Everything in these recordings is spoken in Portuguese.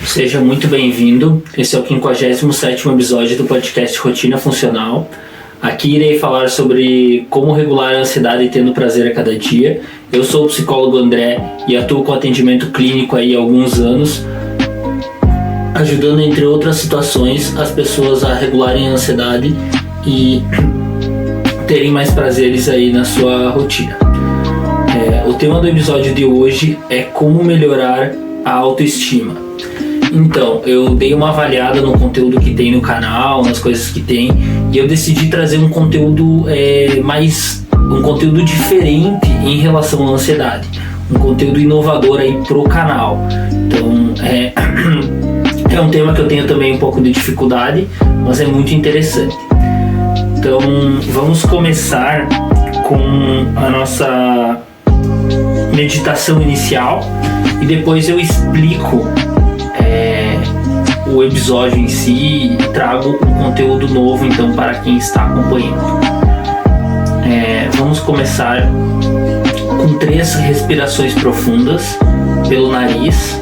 Seja muito bem-vindo. Esse é o 57º episódio do podcast Rotina Funcional. Aqui irei falar sobre como regular a ansiedade tendo prazer a cada dia. Eu sou o psicólogo André e atuo com atendimento clínico aí há alguns anos, ajudando, entre outras situações, as pessoas a regularem a ansiedade e terem mais prazeres aí na sua rotina. O tema do episódio de hoje é como melhorar a autoestima. Então, eu dei uma avaliada no conteúdo que tem no canal, nas coisas que tem, e eu decidi trazer um conteúdo um conteúdo diferente em relação à ansiedade, um conteúdo inovador aí pro canal. Então, é um tema que eu tenho também um pouco de dificuldade, mas é muito interessante. Então, vamos começar com a nossa meditação inicial e depois eu explico o episódio em si e trago um conteúdo novo então para quem está acompanhando. Vamos começar com 3 respirações profundas pelo nariz.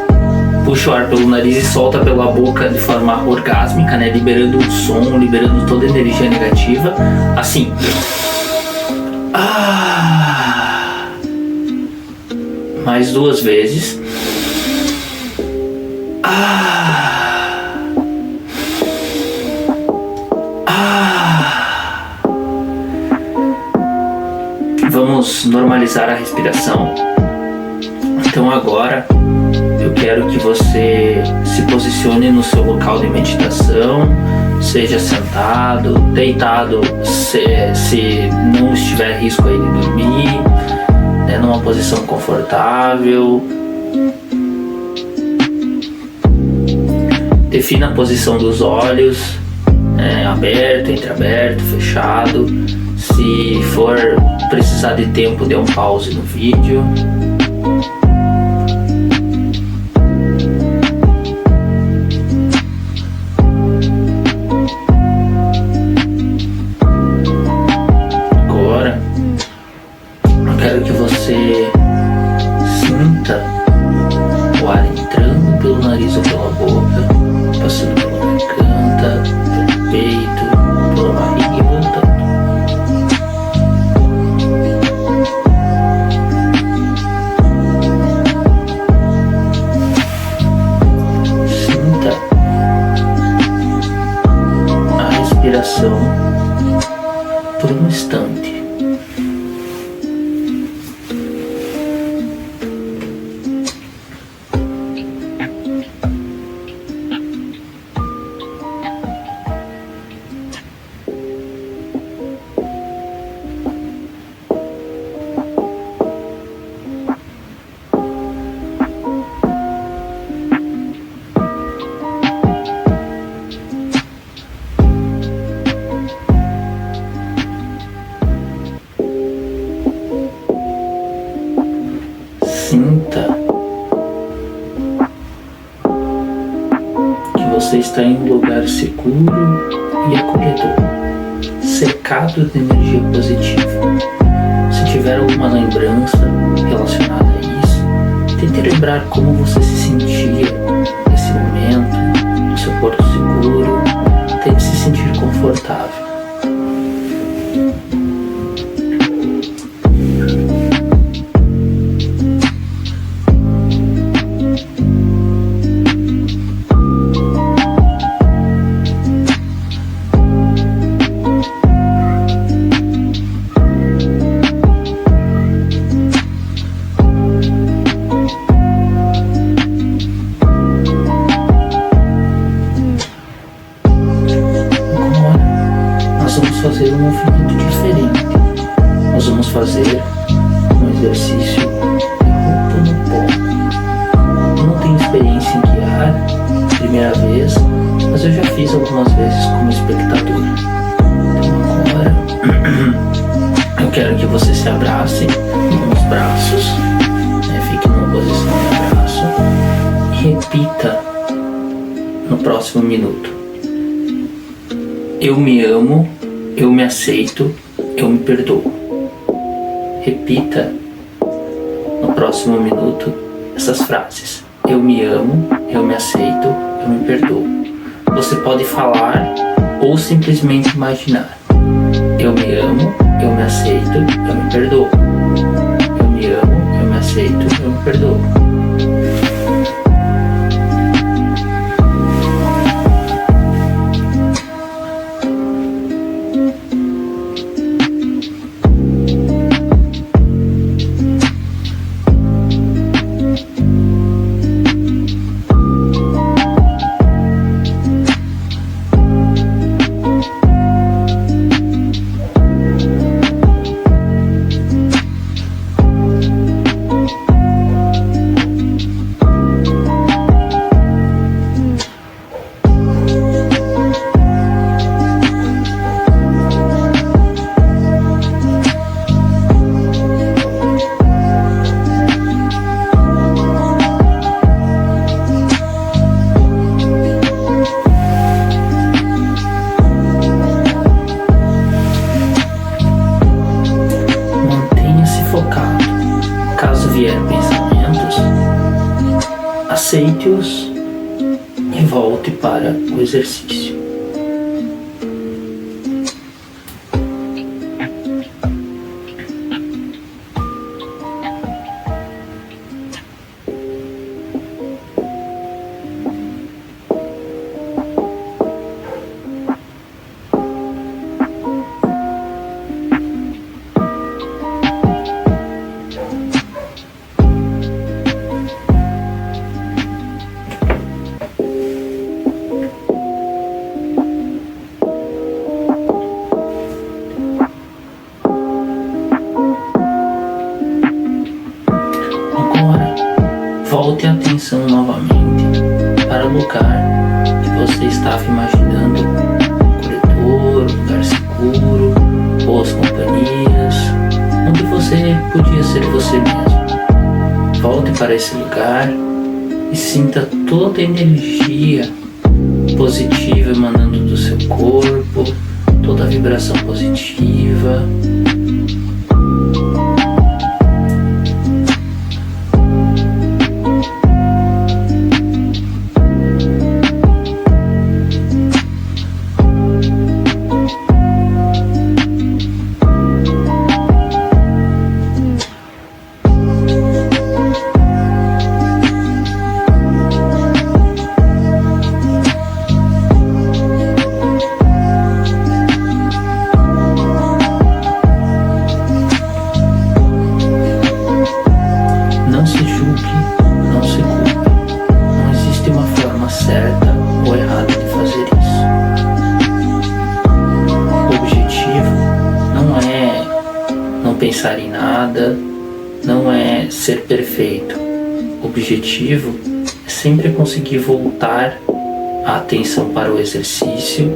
Puxa o ar pelo nariz e solta pela boca de forma orgásmica, né? Liberando o som, liberando toda a energia negativa. Assim. Mais 2 vezes. Vamos normalizar a respiração. Então agora eu quero que você se posicione no seu local de meditação, seja sentado, deitado, se não estiver risco aí de dormir, numa posição confortável. Defina a posição dos olhos, aberto, entreaberto, fechado. Se for precisar de tempo, dê um pause no vídeo. Agora, eu quero que você sinta o ar entrando pelo nariz ou pela boca, passando pela garganta, pelo peito, pela barriga e voltando. Respiração por um instante. Sinta que você está em um lugar seguro e acolhedor, cercado de energia positiva. Se tiver alguma lembrança relacionada a isso, tente lembrar como você se sentia nesse momento, no seu porto seguro. Tente se sentir confortável. Fazer um movimento diferente. Nós vamos fazer um exercício de Ho'oponopono. Eu não tenho experiência em guiar, primeira vez, mas eu já fiz algumas vezes como espectador. Então agora eu quero que você se abrace com os braços, fique numa posição de abraço e repita no próximo minuto: eu me amo, eu me aceito, eu me perdoo. Repita no próximo minuto essas frases. eu me amo, eu me aceito, eu me perdoo. Você pode falar ou simplesmente imaginar. Eu me amo, eu me aceito, eu me perdoo. Eu me amo, eu me aceito, eu me perdoo. Caso vier pensamentos, aceite-os e volte para o exercício. Volte a atenção novamente para o lugar que você estava imaginando, corredor, lugar seguro, boas companhias, onde você podia ser você mesmo. Volte para esse lugar e sinta toda a energia positiva emanando do seu corpo, toda a vibração positiva. Certa ou errada de fazer isso. O objetivo não é não pensar em nada, não é ser perfeito. O objetivo é sempre conseguir voltar a atenção para o exercício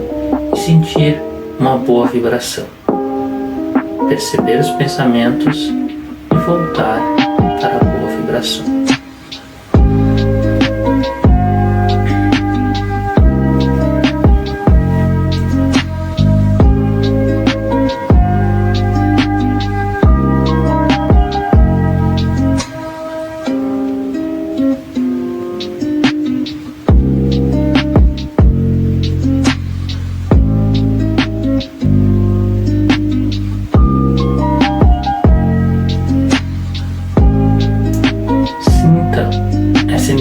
e sentir uma boa vibração. Perceber os pensamentos e voltar para a boa vibração.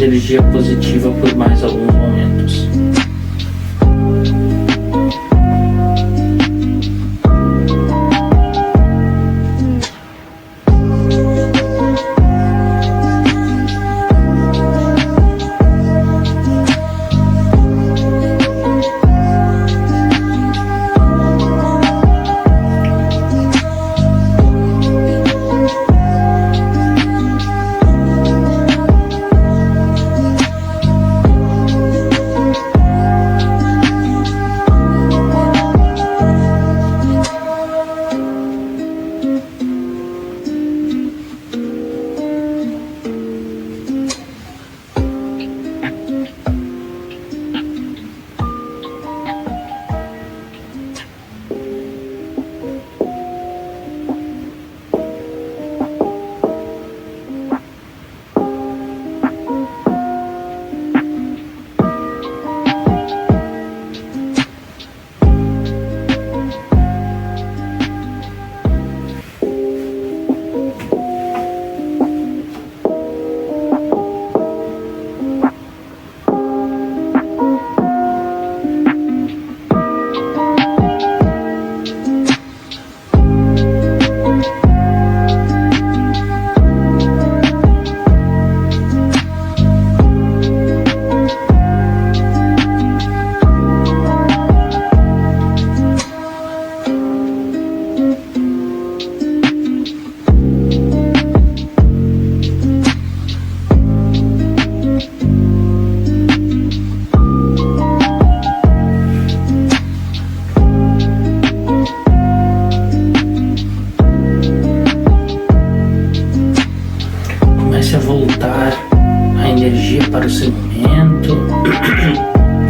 Energia positiva por mais alguns momentos.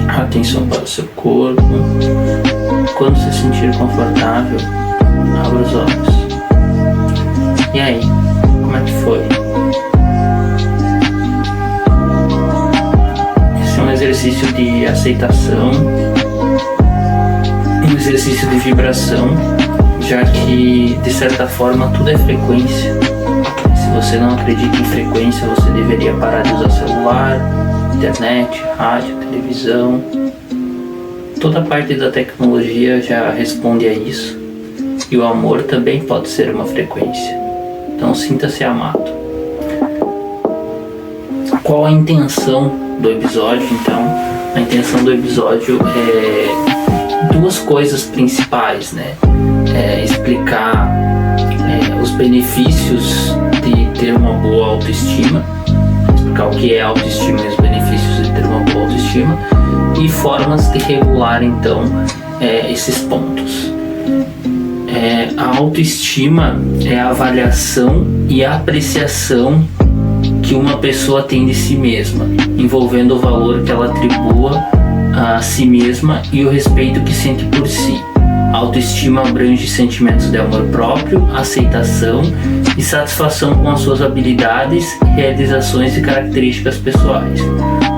Atenção para o seu corpo. Quando se sentir confortável, abra os olhos. E aí, como é que foi? Esse é um exercício de aceitação, um exercício de vibração, já que, de certa forma, tudo é frequência. Se você não acredita em frequência, você deveria parar de usar celular, internet, rádio, televisão. Toda parte da tecnologia já responde a isso. E o amor também pode ser uma frequência. Então sinta-se amado. Qual a intenção do episódio, então? A intenção do episódio é duas coisas principais, né? Explicar os benefícios de ter uma boa autoestima, explicar o que é autoestima e os benefícios de ter uma boa autoestima, e formas de regular, então, esses pontos. A autoestima é a avaliação e a apreciação que uma pessoa tem de si mesma, envolvendo o valor que ela atribua a si mesma e o respeito que sente por si. A autoestima abrange sentimentos de amor próprio, aceitação e satisfação com as suas habilidades, realizações e características pessoais.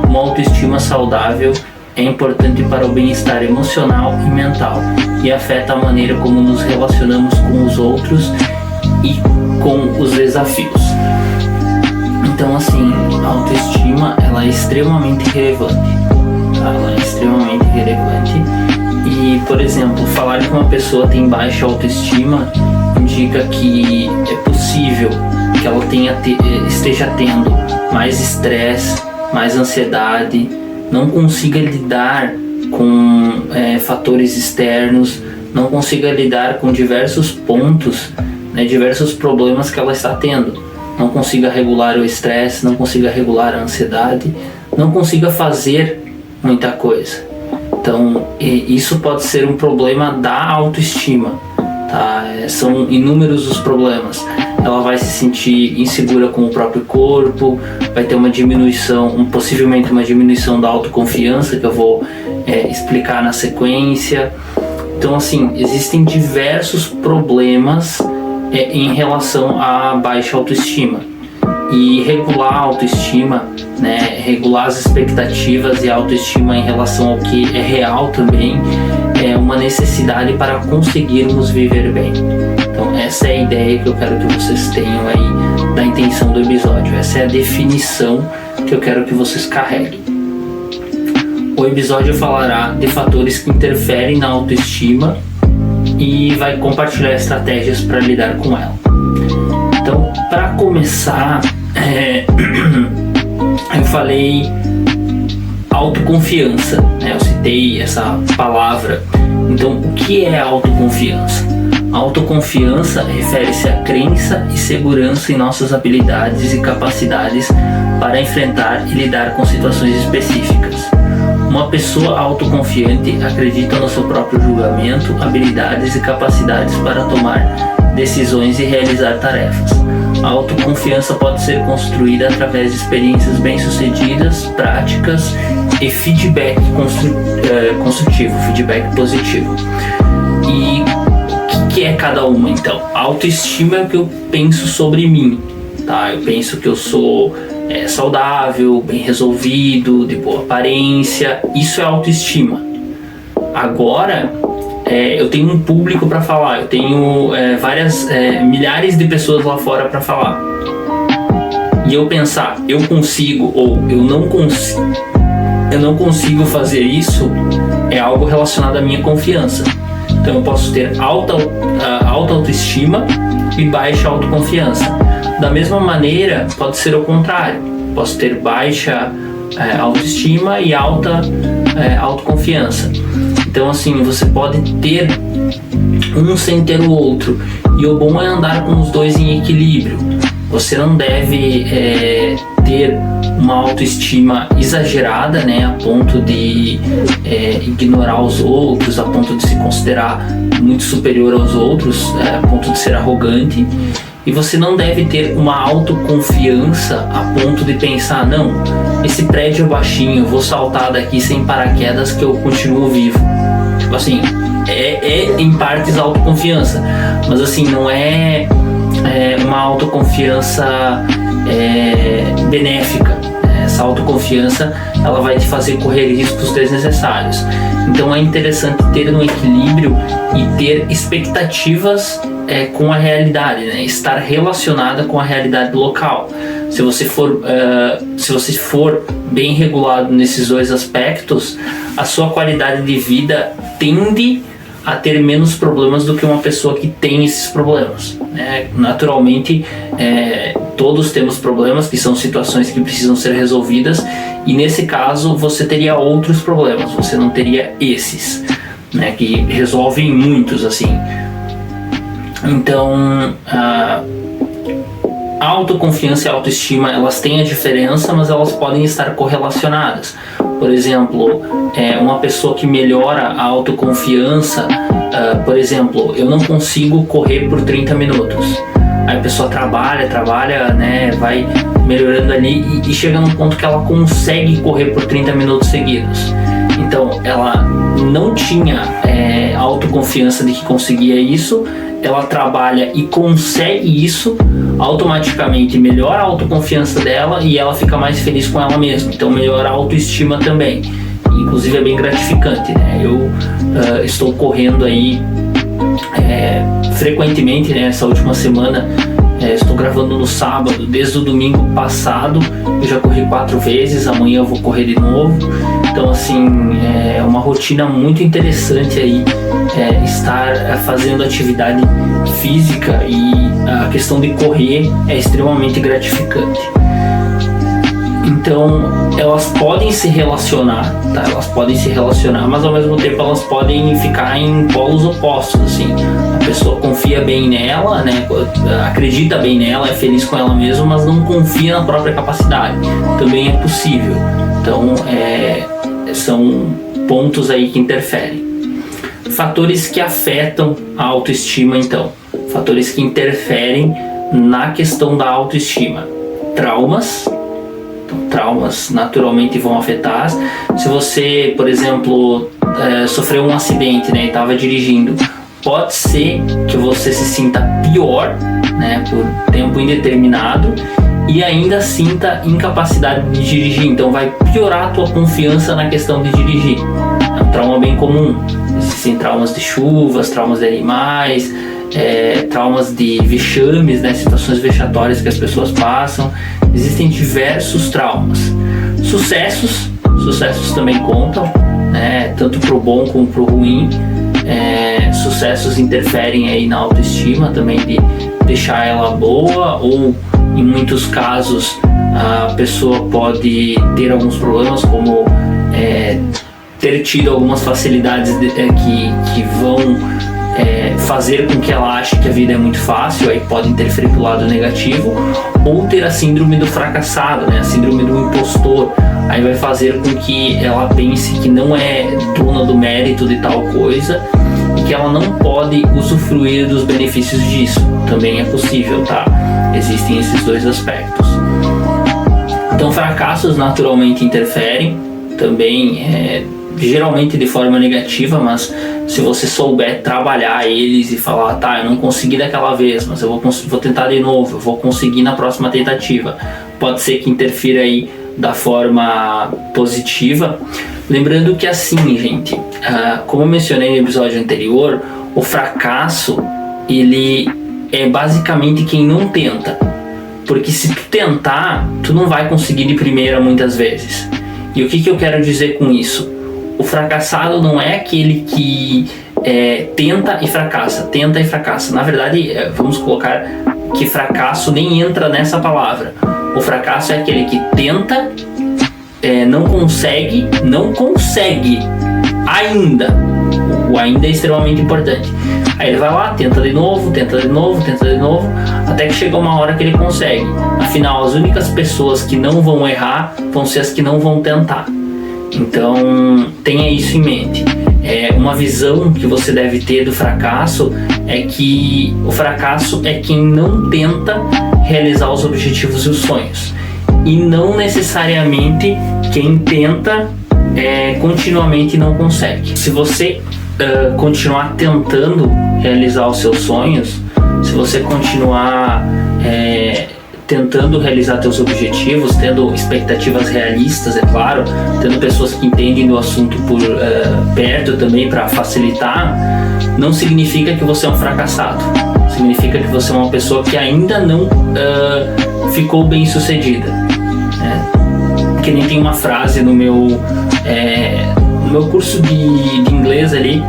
Uma autoestima saudável é importante para o bem-estar emocional e mental e afeta a maneira como nos relacionamos com os outros e com os desafios. Então, assim, a autoestima, ela é extremamente relevante, tá? Ela é extremamente relevante. E, por exemplo, falar que uma pessoa tem baixa autoestima indica que é possível que ela esteja tendo mais estresse, mais ansiedade, não consiga lidar com fatores externos, não consiga lidar com diversos pontos, né, diversos problemas que ela está tendo. Não consiga regular o estresse, não consiga regular a ansiedade, não consiga fazer muita coisa. Então, isso pode ser um problema da autoestima, tá? São inúmeros os problemas. Ela vai se sentir insegura com o próprio corpo, vai ter uma diminuição, possivelmente uma diminuição da autoconfiança, que eu vou explicar na sequência. Então, assim, existem diversos problemas em relação à baixa autoestima. E regular a autoestima, né, regular as expectativas e a autoestima em relação ao que é real também, é uma necessidade para conseguirmos viver bem. Então essa é a ideia que eu quero que vocês tenham aí da intenção do episódio. Essa é a definição que eu quero que vocês carreguem. O episódio falará de fatores que interferem na autoestima e vai compartilhar estratégias para lidar com ela. Então, para começar, eu falei autoconfiança, né? Eu citei essa palavra. Então, o que é autoconfiança? A autoconfiança refere-se à crença e segurança em nossas habilidades e capacidades para enfrentar e lidar com situações específicas. Uma pessoa autoconfiante acredita no seu próprio julgamento, habilidades e capacidades para tomar decisões e realizar tarefas. A autoconfiança pode ser construída através de experiências bem-sucedidas, práticas e feedback construtivo, feedback positivo. E o que é cada uma, então? A autoestima é o que eu penso sobre mim, tá? Eu penso que eu sou saudável, bem resolvido, de boa aparência. Isso é autoestima. Agora, eu tenho um público para falar, eu tenho milhares de pessoas lá fora para falar. E eu pensar, eu consigo ou eu não consigo fazer isso, é algo relacionado à minha confiança. Então eu posso ter alta autoestima e baixa autoconfiança. Da mesma maneira, pode ser o contrário. Posso ter baixa autoestima e alta autoconfiança. Então, assim, você pode ter um sem ter o outro. E o bom é andar com os dois em equilíbrio. Você não deve ter uma autoestima exagerada, né, a ponto de ignorar os outros, a ponto de se considerar muito superior aos outros, a ponto de ser arrogante. E você não deve ter uma autoconfiança a ponto de pensar, não, esse prédio é baixinho, eu vou saltar daqui sem paraquedas que eu continuo vivo. Tipo assim, é em partes autoconfiança, mas assim, não é uma autoconfiança benéfica. Essa autoconfiança, ela vai te fazer correr riscos desnecessários. Então é interessante ter um equilíbrio e ter expectativas com a realidade, né? Estar relacionada com a realidade local. Se você for bem regulado nesses dois aspectos, a sua qualidade de vida tende a ter menos problemas do que uma pessoa que tem esses problemas, né? Naturalmente, todos temos problemas, que são situações que precisam ser resolvidas, e nesse caso você teria outros problemas, você não teria esses, né, que resolvem muitos assim. Então, a autoconfiança e a autoestima, elas têm a diferença, mas elas podem estar correlacionadas. Por exemplo, uma pessoa que melhora a autoconfiança, por exemplo, eu não consigo correr por 30 minutos. Aí a pessoa trabalha, né, vai melhorando ali e chega num ponto que ela consegue correr por 30 minutos seguidos. Então, ela não tinha autoconfiança de que conseguia isso, ela trabalha e consegue isso, automaticamente melhora a autoconfiança dela e ela fica mais feliz com ela mesma. Então melhora a autoestima também. Inclusive é bem gratificante, né? Eu estou correndo aí frequentemente, né? Essa última semana estou gravando no sábado, desde o domingo passado eu já corri 4 vezes, amanhã eu vou correr de novo. Então assim, é uma rotina muito interessante aí, estar fazendo atividade física, e a questão de correr é extremamente gratificante. Então elas podem se relacionar, tá? Elas podem se relacionar, mas ao mesmo tempo elas podem ficar em polos opostos, assim. A pessoa confia bem nela, né? Acredita bem nela, é feliz com ela mesma, mas não confia na própria capacidade. Também é possível. Então são pontos aí que interferem. Fatores que afetam a autoestima, então. Fatores que interferem na questão da autoestima. Traumas. Traumas naturalmente vão afetar. Se você, por exemplo, sofreu um acidente, né, e estava dirigindo, pode ser que você se sinta pior, né, por tempo indeterminado, e ainda sinta incapacidade de dirigir. Então vai piorar a tua confiança na questão de dirigir. É um trauma bem comum. Existem traumas de chuvas, traumas de animais, traumas de vexames, né, situações vexatórias que as pessoas passam. Existem diversos traumas. Sucessos também contam, né, tanto pro bom como pro ruim. Sucessos interferem aí na autoestima também, de deixar ela boa, ou em muitos casos a pessoa pode ter alguns problemas, como ter tido algumas facilidades que vão fazer com que ela ache que a vida é muito fácil, aí pode interferir pro lado negativo, ou ter a síndrome do fracassado, né, a síndrome do impostor, aí vai fazer com que ela pense que não é dona do mérito de tal coisa e que ela não pode usufruir dos benefícios disso. Também é possível, tá? Existem esses dois aspectos. Então fracassos naturalmente interferem também, geralmente de forma negativa, mas se você souber trabalhar eles e falar, tá, eu não consegui daquela vez, mas eu vou tentar de novo, eu vou conseguir na próxima tentativa, pode ser que interfira aí da forma positiva. Lembrando que assim, gente, como eu mencionei no episódio anterior, o fracasso, ele é basicamente quem não tenta, porque se tu tentar, tu não vai conseguir de primeira muitas vezes. E o que eu quero dizer com isso? O fracassado não é aquele que tenta e fracassa. Na verdade, vamos colocar que fracasso nem entra nessa palavra. O fracasso é aquele que tenta, não consegue ainda. O ainda é extremamente importante. Aí ele vai lá, tenta de novo, até que chega uma hora que ele consegue. Afinal, as únicas pessoas que não vão errar vão ser as que não vão tentar. Então tenha isso em mente. Uma visão que você deve ter do fracasso é que o fracasso é quem não tenta realizar os objetivos e os sonhos, e não necessariamente quem tenta continuamente não consegue. Se você continuar tentando realizar os seus sonhos, se você continuar tentando realizar teus objetivos, tendo expectativas realistas, é claro, tendo pessoas que entendem do assunto por perto também para facilitar, não significa que você é um fracassado. Significa que você é uma pessoa que ainda não ficou bem sucedida. Que nem tem uma frase no meu curso de inglês ali,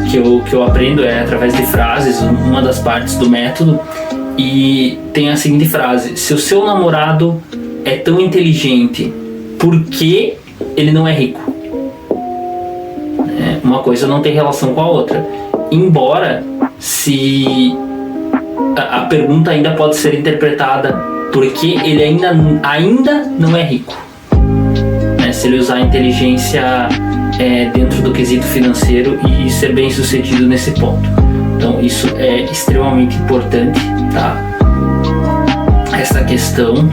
que eu aprendo através de frases, uma das partes do método, e tem a seguinte frase: se o seu namorado é tão inteligente, por que ele não é rico? Uma coisa não tem relação com a outra, embora se a pergunta ainda pode ser interpretada porque ele ainda não é rico, se ele usar a inteligência dentro do quesito financeiro e ser bem sucedido nesse ponto. Então isso é extremamente importante, tá? Essa questão.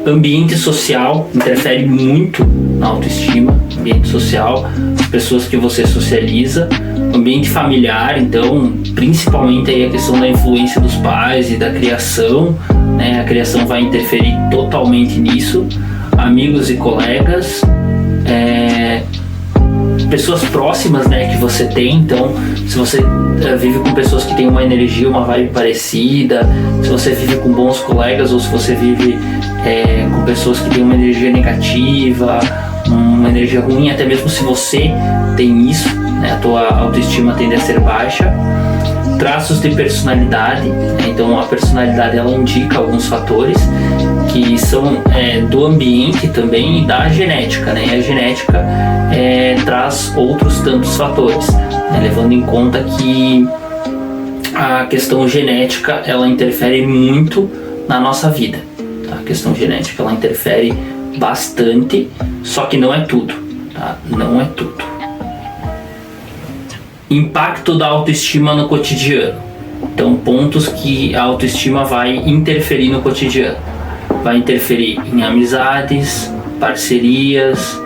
Ambiente social interfere muito na autoestima. Ambiente social, as pessoas que você socializa. Ambiente familiar, então, principalmente aí a questão da influência dos pais e da criação, né? A criação vai interferir totalmente nisso. Amigos e colegas, pessoas próximas, né, que você tem. Então, se você vive com pessoas que têm uma energia, uma vibe parecida, se você vive com bons colegas ou se você vive com pessoas que têm uma energia negativa, uma energia ruim, até mesmo se você tem isso, né, a tua autoestima tende a ser baixa. Traços de personalidade, né? Então a personalidade ela indica alguns fatores que são do ambiente também e da genética, né? E a genética traz outros tantos fatores, né? Levando em conta que a questão genética ela interfere muito na nossa vida, tá? A questão genética ela interfere bastante, só que não é tudo, tá? Não é tudo. Impacto da autoestima no cotidiano. Então, pontos que a autoestima vai interferir no cotidiano. Vai interferir em amizades, parcerias,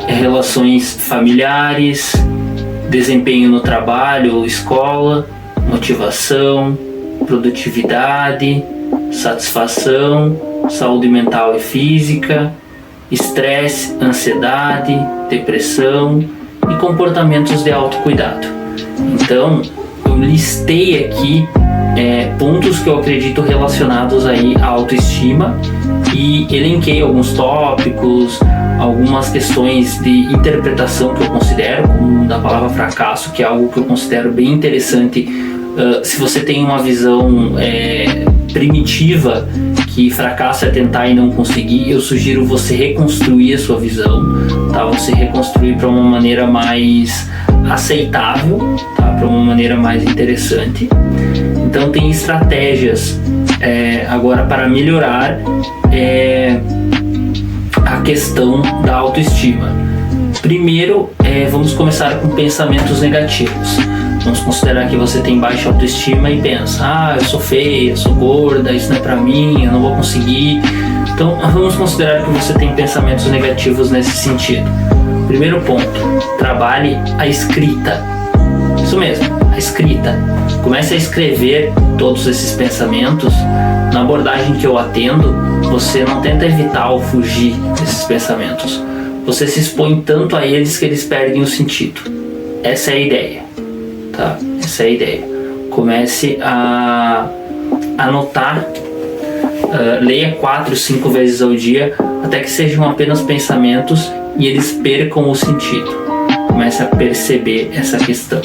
relações familiares, desempenho no trabalho ou escola, motivação, produtividade, satisfação, saúde mental e física, estresse, ansiedade, depressão e comportamentos de autocuidado. Então, eu listei aqui pontos que eu acredito relacionados aí à autoestima e elenquei alguns tópicos, algumas questões de interpretação que eu considero, como da palavra fracasso, que é algo que eu considero bem interessante. Se você tem uma visão primitiva que fracasso é tentar e não conseguir, eu sugiro você reconstruir a sua visão, tá? Você reconstruir para uma maneira mais aceitável, tá? Para uma maneira mais interessante. Então tem estratégias agora para melhorar a questão da autoestima. Primeiro, vamos começar com pensamentos negativos. Vamos considerar que você tem baixa autoestima e pensa: eu sou feia, eu sou gorda, isso não é pra mim, eu não vou conseguir. Então vamos considerar que você tem pensamentos negativos nesse sentido. Primeiro ponto, trabalhe a escrita. Isso mesmo, a escrita. Comece a escrever todos esses pensamentos. Na abordagem que eu atendo, você não tenta evitar ou fugir desses pensamentos. Você se expõe tanto a eles que eles perdem o sentido. Essa é a ideia. Tá? Essa é a ideia. Comece a anotar, leia 4, 5 vezes ao dia, até que sejam apenas pensamentos e eles percam o sentido. Comece a perceber essa questão.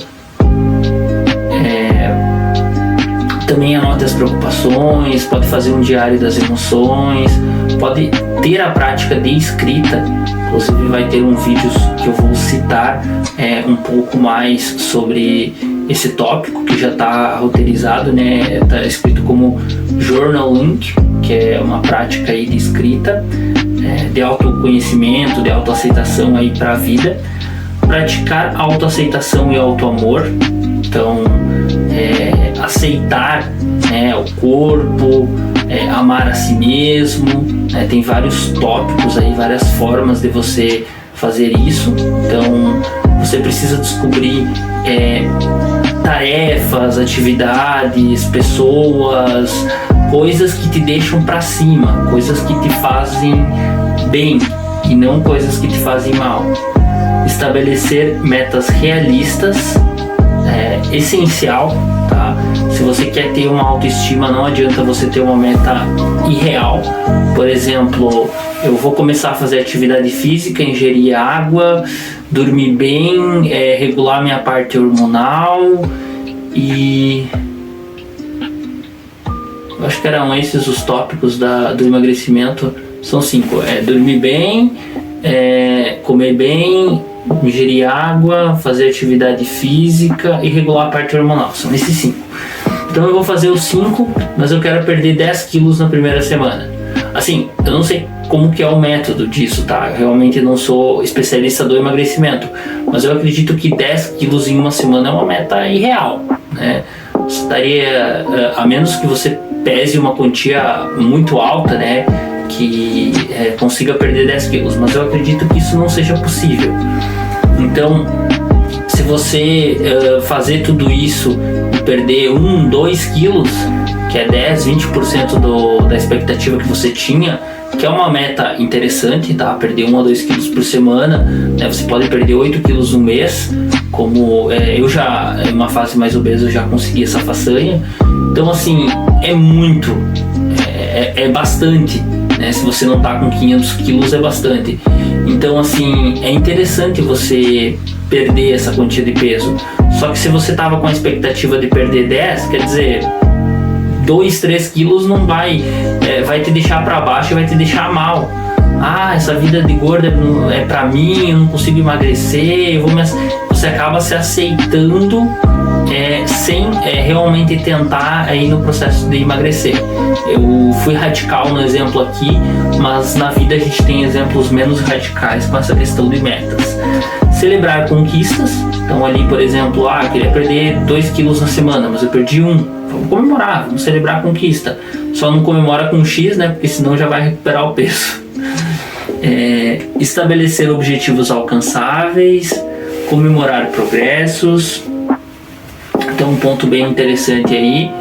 Também anote as preocupações, pode fazer um diário das emoções, pode ter a prática de escrita. Inclusive vai ter um vídeo que eu vou citar um pouco mais sobre esse tópico, que já está roteirizado, né? Está escrito como journaling, que é uma prática aí de escrita, de autoconhecimento, de autoaceitação aí para a vida. praticar autoaceitação e autoamor. Então, aceitar, né, o corpo, amar a si mesmo, né? Tem vários tópicos aí, várias formas de você fazer isso. Então, você precisa descobrir tarefas, atividades, pessoas, coisas que te deixam para cima, coisas que te fazem bem e não coisas que te fazem mal. Estabelecer metas realistas é essencial, tá? Se você quer ter uma autoestima, não adianta você ter uma meta irreal. Por exemplo, eu vou começar a fazer atividade física, ingerir água, dormir bem, regular minha parte hormonal e... eu acho que eram esses os tópicos do emagrecimento. São 5. Dormir bem, comer bem, ingerir água, fazer atividade física e regular a parte hormonal. São esses 5. Então eu vou fazer os 5, mas eu quero perder 10 quilos na primeira semana. Assim, eu não sei como que é o método disso, tá? Eu realmente não sou especialista do emagrecimento, mas eu acredito que 10 quilos em uma semana é uma meta irreal, né? Você estaria, a menos que você pese uma quantia muito alta, né, que consiga perder 10 quilos, mas eu acredito que isso não seja possível. Então, se você fazer tudo isso e perder 1, 2 quilos, que é 10, 20% da expectativa que você tinha, que é uma meta interessante, tá? Perder 1 a 2 quilos por semana, né? Você pode perder 8 quilos no mês, como eu já, em uma fase mais obesa, eu já consegui essa façanha. Então, assim, é muito, é bastante, né? Se você não tá com 500 quilos, é bastante. Então, assim, é interessante você perder essa quantia de peso. Só que se você tava com a expectativa de perder 10, quer dizer, 2, 3 quilos não vai te deixar para baixo e vai te deixar mal. Essa vida de gorda é pra mim, eu não consigo emagrecer, você acaba se aceitando sem realmente tentar ir no processo de emagrecer. Eu fui radical no exemplo aqui, mas na vida a gente tem exemplos menos radicais com essa questão de metas. Celebrar conquistas. Então ali, por exemplo, queria perder 2 quilos na semana, mas eu perdi 1. Vamos comemorar, vamos celebrar a conquista. Só não comemora com X, né? Porque senão já vai recuperar o peso. Estabelecer objetivos alcançáveis, comemorar progressos. Então, um ponto bem interessante aí.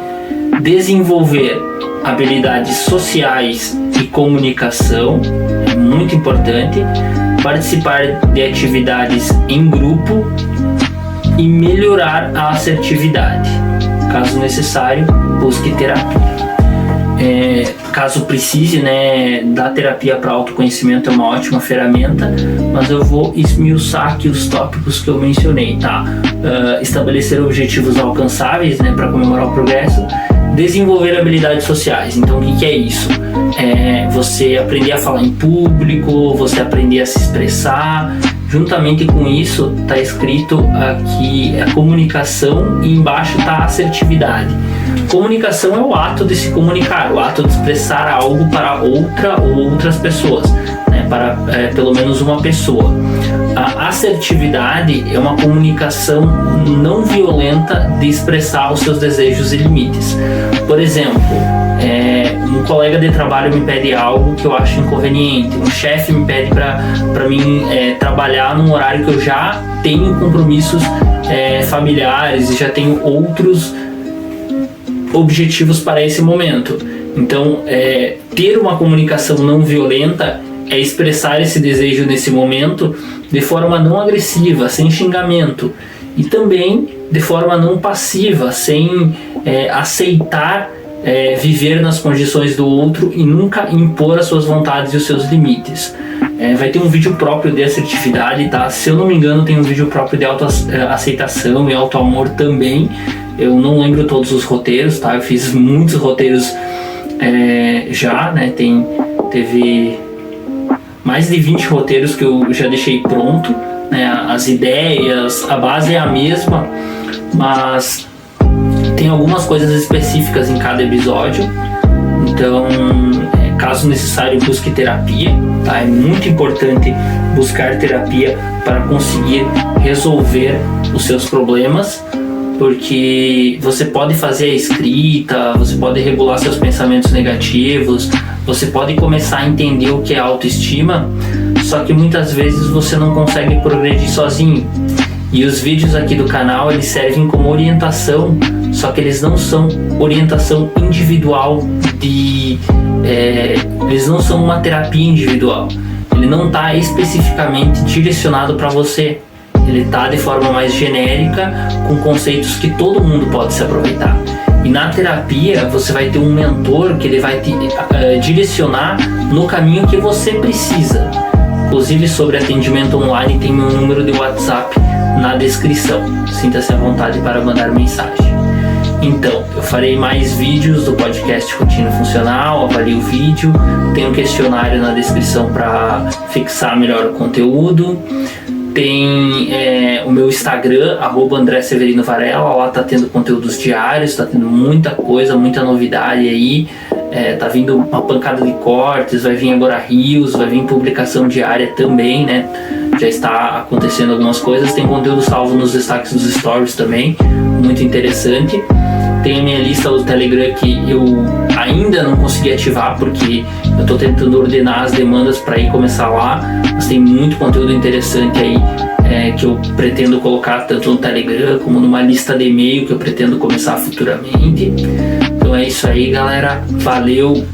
Desenvolver habilidades sociais e comunicação, é muito importante. Participar de atividades em grupo e melhorar a assertividade. Caso necessário, busque terapia. Caso precise, né, da terapia para autoconhecimento é uma ótima ferramenta, mas eu vou esmiuçar aqui os tópicos que eu mencionei, tá? Estabelecer objetivos alcançáveis, né, para comemorar o progresso. Desenvolver habilidades sociais. Então, o que é isso? Você aprender a falar em público, você aprender a se expressar. Juntamente com isso, está escrito aqui a comunicação e embaixo está a assertividade. Comunicação é o ato de se comunicar, o ato de expressar algo para outra ou outras pessoas, né? Para pelo menos uma pessoa. A assertividade é uma comunicação não violenta de expressar os seus desejos e limites. Por exemplo, um colega de trabalho me pede algo que eu acho inconveniente, um chefe me pede para mim trabalhar num horário que eu já tenho compromissos familiares e já tenho outros objetivos para esse momento. Então, ter uma comunicação não violenta é expressar esse desejo nesse momento de forma não agressiva, sem xingamento, e também de forma não passiva, sem aceitar viver nas condições do outro e nunca impor as suas vontades e os seus limites. Vai ter um vídeo próprio de assertividade, tá? Se eu não me engano, tem um vídeo próprio de autoaceitação e autoamor também. Eu não lembro todos os roteiros, tá? Eu fiz muitos roteiros já, né? Teve mais de 20 roteiros que eu já deixei pronto, né? As ideias, a base é a mesma, mas tem algumas coisas específicas em cada episódio. Então, caso necessário, busque terapia, tá? É muito importante buscar terapia para conseguir resolver os seus problemas, porque você pode fazer a escrita, você pode regular seus pensamentos negativos, você pode começar a entender o que é autoestima, só que muitas vezes você não consegue progredir sozinho. E os vídeos aqui do canal, eles servem como orientação, só que eles não são orientação individual, eles não são uma terapia individual. Ele não está especificamente direcionado para você. Ele está de forma mais genérica, com conceitos que todo mundo pode se aproveitar. E na terapia você vai ter um mentor que ele vai te direcionar no caminho que você precisa. Inclusive, sobre atendimento online, tem meu número de WhatsApp na descrição. Sinta-se à vontade para mandar mensagem. Então, eu farei mais vídeos do podcast Rotina Funcional, avalie o vídeo, tem um questionário na descrição para fixar melhor o conteúdo. Tem o meu Instagram, @AndréSeverinoVarela, lá tá tendo conteúdos diários, tá tendo muita coisa, muita novidade aí. Tá vindo uma pancada de cortes, vai vir agora Reels, vai vir publicação diária também, né? Já está acontecendo algumas coisas, tem conteúdo salvo nos destaques dos stories também, muito interessante. Tem a minha lista do Telegram que eu ainda não consegui ativar, porque eu estou tentando ordenar as demandas para ir começar lá, mas tem muito conteúdo interessante aí que eu pretendo colocar tanto no Telegram como numa lista de e-mail que eu pretendo começar futuramente. Então é isso aí, galera, valeu!